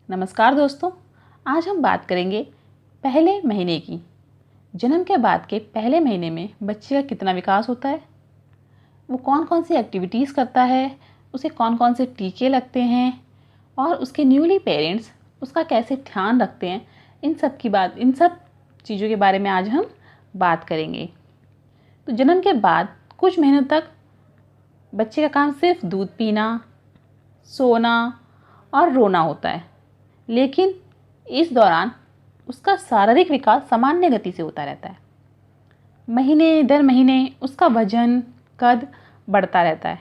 नमस्कार दोस्तों, आज हम बात करेंगे पहले महीने की। जन्म के बाद के पहले महीने में बच्चे का कितना विकास होता है, वो कौन कौन सी एक्टिविटीज़ करता है, उसे कौन कौन से टीके लगते हैं और उसके न्यूली पेरेंट्स उसका कैसे ध्यान रखते हैं। इन सब चीज़ों के बारे में आज हम बात करेंगे। तो जन्म के बाद कुछ महीनों तक बच्चे का काम सिर्फ दूध पीना, सोना और रोना होता है, लेकिन इस दौरान उसका शारीरिक विकास सामान्य गति से होता रहता है। महीने दर महीने उसका वजन, कद बढ़ता रहता है।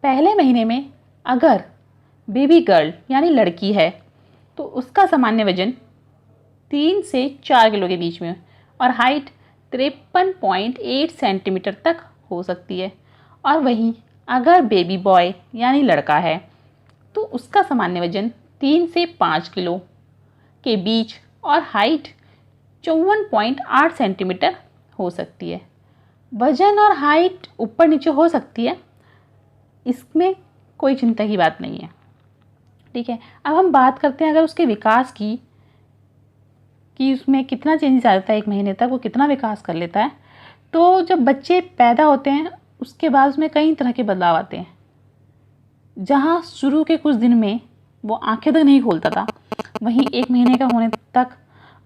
पहले महीने में अगर बेबी गर्ल यानी लड़की है तो उसका सामान्य वजन 3 से 4 किलो के बीच में और हाइट 53.8 सेंटीमीटर तक हो सकती है। और वहीं अगर बेबी बॉय यानी लड़का है तो उसका सामान्य वजन 3 से 5 किलो के बीच और हाइट 54.8 सेंटीमीटर हो सकती है। वजन और हाइट ऊपर नीचे हो सकती है, इसमें कोई चिंता की बात नहीं है। ठीक है, अब हम बात करते हैं अगर उसके विकास की कि उसमें कितना चेंजेस आ जाता है, 1 महीने तक वो कितना विकास कर लेता है। तो जब बच्चे पैदा होते हैं उसके बाद उसमें कई तरह के बदलाव आते हैं। जहाँ शुरू के कुछ दिन में वो आंखें तक नहीं खोलता था, वहीं 1 महीने का होने तक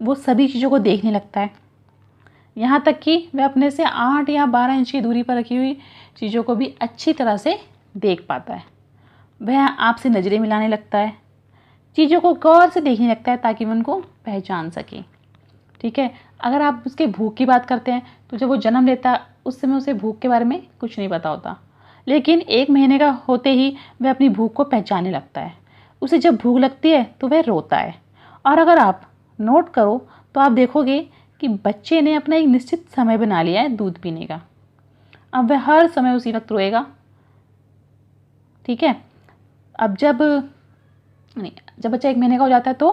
वो सभी चीज़ों को देखने लगता है। यहाँ तक कि वह अपने से 8 या 12 इंच की दूरी पर रखी हुई चीज़ों को भी अच्छी तरह से देख पाता है। वह आपसे नज़रें मिलाने लगता है, चीज़ों को गौर से देखने लगता है ताकि वह उनको पहचान सके। ठीक है, अगर आप उसके भूख की बात करते हैं तो जब वो जन्म लेता है उस समय उसे भूख के बारे में कुछ नहीं पता होता, लेकिन 1 महीने का होते ही वह अपनी भूख को पहचानने लगता है। उसे जब भूख लगती है तो वह रोता है। और अगर आप नोट करो तो आप देखोगे कि बच्चे ने अपना एक निश्चित समय बना लिया है दूध पीने का। अब वह हर समय उसी वक्त रोएगा। ठीक है, अब जब बच्चा 1 महीने का हो जाता है तो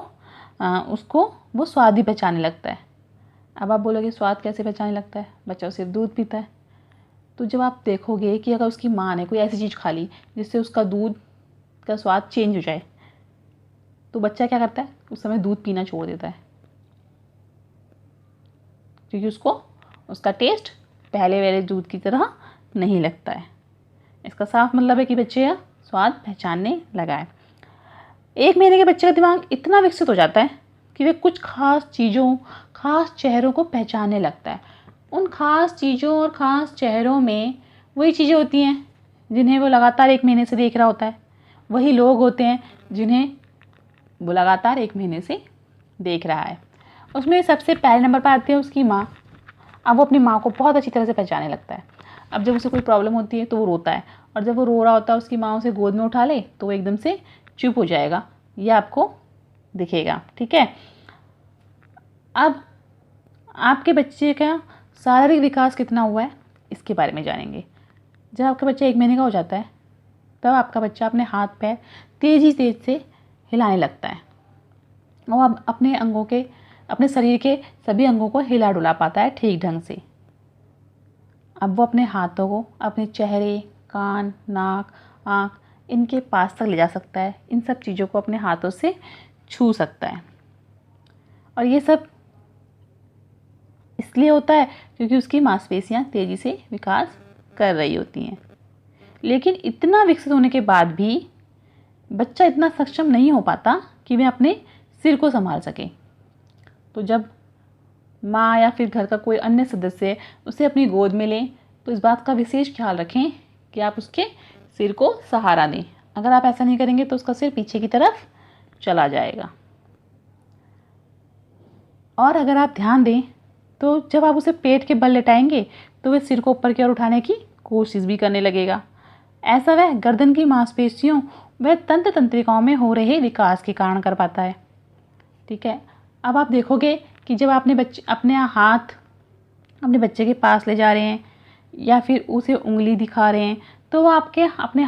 उसको वो स्वाद भी पहचानने लगता है। अब आप बोलोगे स्वाद कैसे पहचानने लगता है, बच्चा सिर्फ दूध पीता है। तो जब आप देखोगे कि अगर उसकी माँ ने कोई ऐसी चीज़ खा ली जिससे उसका दूध का स्वाद चेंज हो जाए तो बच्चा क्या करता है, उस समय दूध पीना छोड़ देता है, क्योंकि उसको उसका टेस्ट पहले वाले दूध की तरह नहीं लगता है। इसका साफ मतलब है कि बच्चे का स्वाद पहचानने लगा है। 1 महीने के बच्चे का दिमाग इतना विकसित हो जाता है कि वे कुछ खास चीज़ों, खास चेहरों को पहचानने लगता है। उन खास चीज़ों और खास चेहरों में वही चीज़ें होती हैं जिन्हें वो लगातार 1 महीने से देख रहा होता है। वही लोग होते हैं जिन्हें वो लगातार 1 महीने से देख रहा है। उसमें सबसे पहले नंबर पर आती है उसकी माँ। अब वो अपनी माँ को बहुत अच्छी तरह से पहचानने लगता है। अब जब उसे कोई प्रॉब्लम होती है तो वो रोता है, और जब वो रो रहा होता है उसकी माँ उसे गोद में उठा ले तो वो एकदम से चुप हो जाएगा, ये आपको दिखेगा। ठीक है, अब आपके बच्चे का शारीरिक विकास कितना हुआ है इसके बारे में जानेंगे। जब आपका बच्चा 1 महीने का हो जाता है तब आपका बच्चा अपने हाथ पैर तेज़ी से हिलाने लगता है और अब अपने शरीर के सभी अंगों को हिला डुला पाता है ठीक ढंग से। अब वो अपने हाथों को अपने चेहरे, कान, नाक, आँख इनके पास तक ले जा सकता है। इन सब चीज़ों को अपने हाथों से छू सकता है, और ये सब इसलिए होता है क्योंकि उसकी मांसपेशियां तेज़ी से विकास कर रही होती हैं। लेकिन इतना विकसित होने के बाद भी बच्चा इतना सक्षम नहीं हो पाता कि वह अपने सिर को संभाल सके। तो जब माँ या फिर घर का कोई अन्य सदस्य उसे अपनी गोद में ले तो इस बात का विशेष ख्याल रखें कि आप उसके सिर को सहारा दें। अगर आप ऐसा नहीं करेंगे तो उसका सिर पीछे की तरफ चला जाएगा। और अगर आप ध्यान दें तो जब आप उसे पेट के बल लेटाएंगे तो वह सिर को ऊपर की ओर उठाने की कोशिश भी करने लगेगा। ऐसा वह गर्दन की मांसपेशियों व तंत्र तंत्रिकाओं में हो रहे विकास के कारण कर पाता है। ठीक है, अब आप देखोगे कि जब अपने हाथ अपने बच्चे के पास ले जा रहे हैं या फिर उसे उंगली दिखा रहे हैं तो वो अपने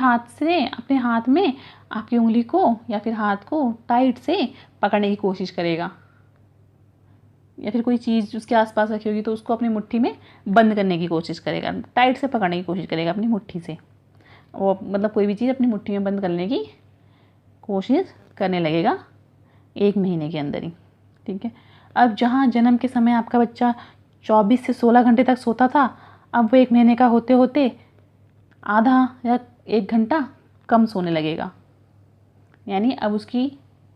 हाथ में आपकी उंगली को या फिर हाथ को टाइट से पकड़ने की कोशिश करेगा, या फिर कोई चीज़ उसके आसपास रखी होगी तो उसको अपनी मुट्ठी में बंद करने की कोशिश करेगा, टाइट से पकड़ने की कोशिश करेगा अपनी मुट्ठी से। वो मतलब कोई भी चीज़ अपनी मुट्ठी में बंद करने की कोशिश करने लगेगा 1 महीने के अंदर ही। ठीक है, अब जहाँ जन्म के समय आपका बच्चा 24 से 16 घंटे तक सोता था, अब वो 1 महीने का होते होते आधा या 1 घंटा कम सोने लगेगा। यानी अब उसकी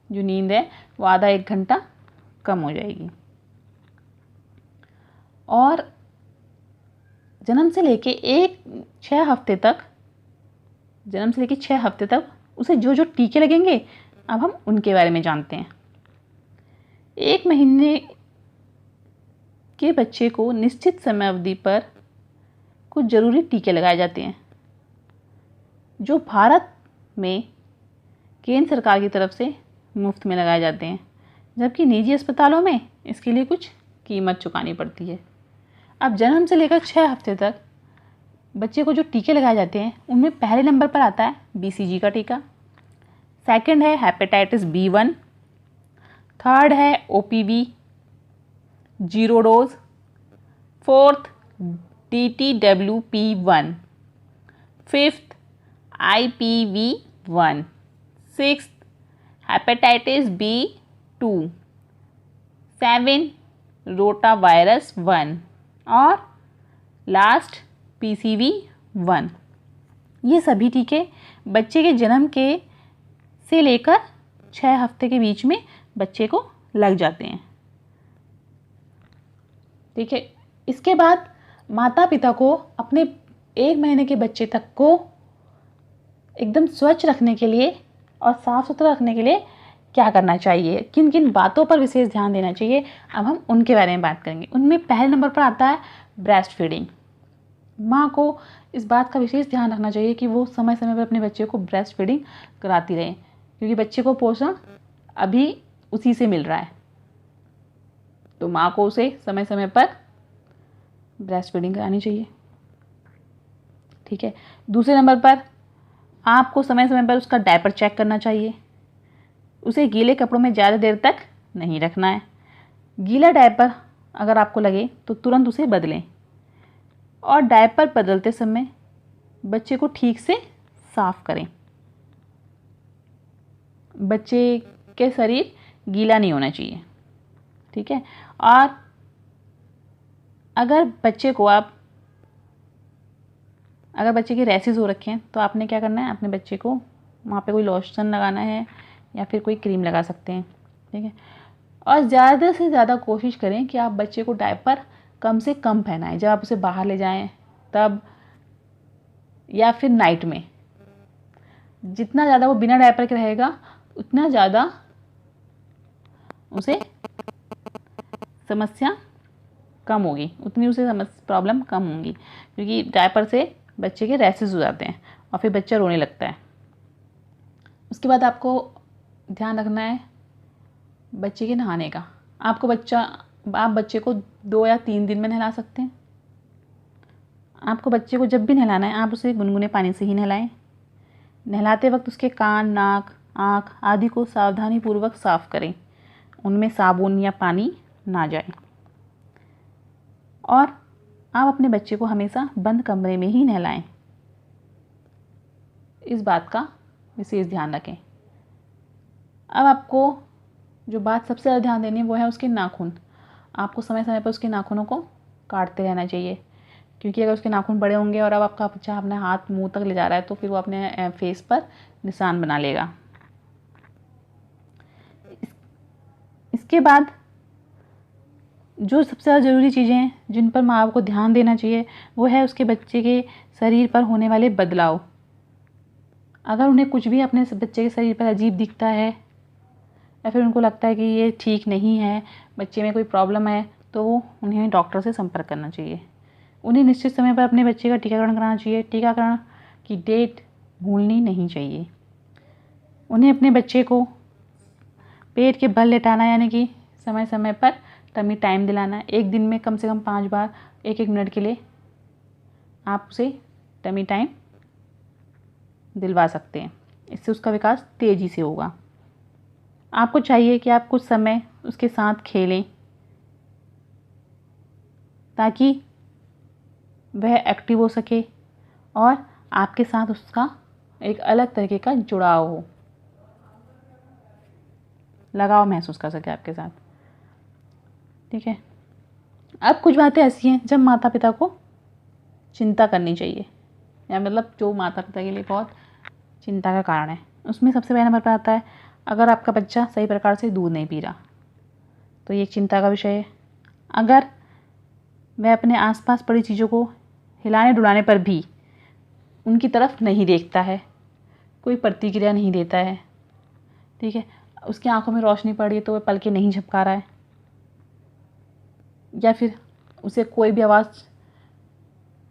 जो नींद है वो आधा 1 घंटा कम हो जाएगी। और जन्म से लेके 6 हफ्ते तक उसे जो जो टीके लगेंगे अब हम उनके बारे में जानते हैं। 1 महीने के बच्चे को निश्चित समय अवधि पर कुछ ज़रूरी टीके लगाए जाते हैं जो भारत में केंद्र सरकार की तरफ से मुफ्त में लगाए जाते हैं, जबकि निजी अस्पतालों में इसके लिए कुछ कीमत चुकानी पड़ती है। अब जन्म से लेकर 6 हफ्ते तक बच्चे को जो टीके लगाए जाते हैं उनमें पहले नंबर पर आता है BCG का टीका, सेकंड है हेपेटाइटिस B1, थर्ड है OPV 0 dose, fourth DTWP1, fifth IPV1, sixth hepatitis B2, 7 rotavirus 1 और लास्ट PCV1। ये सभी टीके बच्चे के जन्म के से लेकर 6 हफ्ते के बीच में बच्चे को लग जाते हैं। ठीक है, इसके बाद माता पिता को अपने 1 महीने के बच्चे तक को एकदम स्वच्छ रखने के लिए और साफ़ सुथरा रखने के लिए क्या करना चाहिए, किन किन बातों पर विशेष ध्यान देना चाहिए, अब हम उनके बारे में बात करेंगे। उनमें पहले नंबर पर आता है ब्रेस्ट फीडिंग। माँ को इस बात का विशेष ध्यान रखना चाहिए कि वो समय समय पर अपने बच्चे को ब्रेस्ट फीडिंग कराती रहे, क्योंकि बच्चे को पोषण अभी उसी से मिल रहा है, तो माँ को उसे समय समय पर ब्रेस्ट फीडिंग करानी चाहिए। ठीक है, दूसरे नंबर पर आपको समय समय पर उसका डायपर चेक करना चाहिए। उसे गीले कपड़ों में ज़्यादा देर तक नहीं रखना है। गीला डायपर अगर आपको लगे तो तुरंत उसे बदलें, और डायपर बदलते समय बच्चे को ठीक से साफ करें। बच्चे के शरीर गीला नहीं होना चाहिए। ठीक है, और अगर बच्चे के रैसेस हो रखे हैं तो आपने क्या करना है, अपने बच्चे को वहाँ पे कोई लोशन लगाना है या फिर कोई क्रीम लगा सकते हैं। ठीक है, और ज़्यादा से ज़्यादा कोशिश करें कि आप बच्चे को डायपर कम से कम पहनाएं जब आप उसे बाहर ले जाएं तब, या फिर नाइट में। जितना ज़्यादा वो बिना डायपर के रहेगा उतना ज़्यादा उसे समस्या कम होगी, उतनी उसे प्रॉब्लम कम होंगी, क्योंकि डायपर से बच्चे के रैसेस हो जाते हैं और फिर बच्चा रोने लगता है। उसके बाद आपको ध्यान रखना है बच्चे के नहाने का। आप बच्चे को 2 या 3 दिन में नहला सकते हैं। आपको बच्चे को जब भी नहलाना है आप उसे गुनगुने पानी से ही नहलाएं। नहलाते वक्त उसके कान, नाक, आँख आदि को सावधानीपूर्वक साफ़ करें, उनमें साबुन या पानी ना जाए। और आप अपने बच्चे को हमेशा बंद कमरे में ही नहलाएं, इस बात का विशेष ध्यान रखें। अब आपको जो बात सबसे ज़्यादा ध्यान देनी है वो है उसके नाखून। आपको समय समय पर उसके नाखूनों को काटते रहना चाहिए, क्योंकि अगर उसके नाखून बड़े होंगे और अब आपका बच्चा अपने हाथ मुंह तक ले जा रहा है तो फिर वो अपने फेस पर निशान बना लेगा। इसके बाद जो सबसे ज़्यादा ज़रूरी चीज़ें हैं जिन पर माँ बाप को ध्यान देना चाहिए वो है उसके बच्चे के शरीर पर होने वाले बदलाव। अगर उन्हें कुछ भी अपने बच्चे के शरीर पर अजीब दिखता है या फिर उनको लगता है कि ये ठीक नहीं है, बच्चे में कोई प्रॉब्लम है, तो उन्हें डॉक्टर से संपर्क करना चाहिए। उन्हें निश्चित समय पर अपने बच्चे का टीकाकरण कराना चाहिए। टीकाकरण की डेट भूलनी नहीं चाहिए। उन्हें अपने बच्चे को पेट के बल लेटाना, यानी कि समय समय पर टमी टाइम दिलाना। एक दिन में कम से कम 5 बार 1-1 मिनट के लिए आप उसे टमी टाइम दिलवा सकते हैं। इससे उसका विकास तेज़ी से होगा। आपको चाहिए कि आप कुछ समय उसके साथ खेलें ताकि वह एक्टिव हो सके और आपके साथ उसका एक अलग तरीके का जुड़ाव हो। लगाव महसूस कर सके आपके साथ। ठीक है। अब कुछ बातें ऐसी हैं जब माता पिता को चिंता करनी चाहिए, या मतलब जो माता पिता के लिए बहुत चिंता का कारण है। उसमें सबसे पहले नंबर पर आता है, अगर आपका बच्चा सही प्रकार से दूध नहीं पी रहा तो ये एक चिंता का विषय है। अगर वह अपने आसपास पड़ी चीज़ों को हिलाने डुलाने पर भी उनकी तरफ नहीं देखता है, कोई प्रतिक्रिया नहीं देता है, ठीक है, उसकी आंखों में रोशनी पड़ रही है तो वह पलकें नहीं झपका रहा है, या फिर उसे कोई भी आवाज़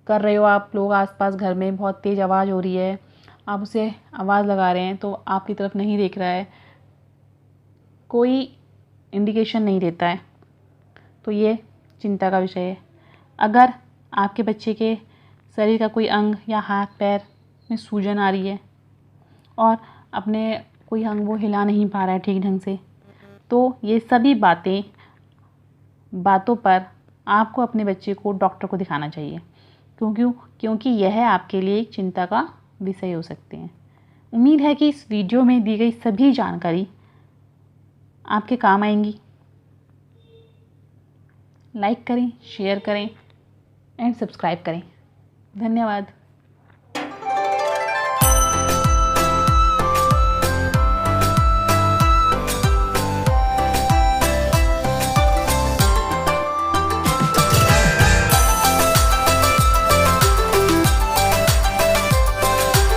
कर रहे हो आप लोग आसपास घर में, बहुत तेज़ आवाज़ हो रही है, आप उसे आवाज़ लगा रहे हैं तो आपकी तरफ नहीं देख रहा है, कोई इंडिकेशन नहीं देता है, तो ये चिंता का विषय है। अगर आपके बच्चे के शरीर का कोई अंग या हाथ पैर में सूजन आ रही है और अपने कोई अंग वो हिला नहीं पा रहा है ठीक ढंग से, तो ये सभी बातों पर आपको अपने बच्चे को डॉक्टर को दिखाना चाहिए, क्योंकि यह आपके लिए एक चिंता का विषय हो सकते हैं। उम्मीद है कि इस वीडियो में दी गई सभी जानकारी आपके काम आएंगी। लाइक करें, शेयर करें एंड सब्सक्राइब करें। धन्यवाद।